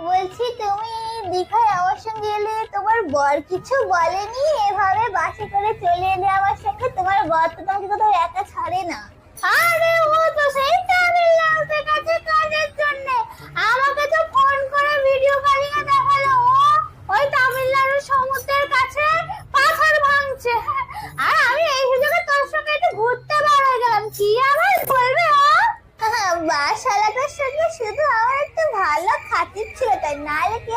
বলছি তুমি দীঘায় আমার সঙ্গে এলে তোমার বর কিছু বলেনি? এভাবে বাসে করে চলে এলে আমার সঙ্গে, তোমার বর তো তোমাকে কোথাও একা ছাড়ে না। আরে ও তো সেই তামিলনাড়ুতে কাছে কাজের জন্য আমাকে তো ফোন করে ভিডিও কলিং এ দেখালো ও ওই তামিলনাড়ুর সমুদ্রের কাছে পাথর ভাঙছে। আর আমি এই সুযোগে তোর সঙ্গে একটু ঘুরতে বার হয়ে গেলাম, কি আবার বলবে ও? বাস চালানোর সঙ্গে শুধু আমার একটু ভালো খাতির ছিল, তাই নাহলে কি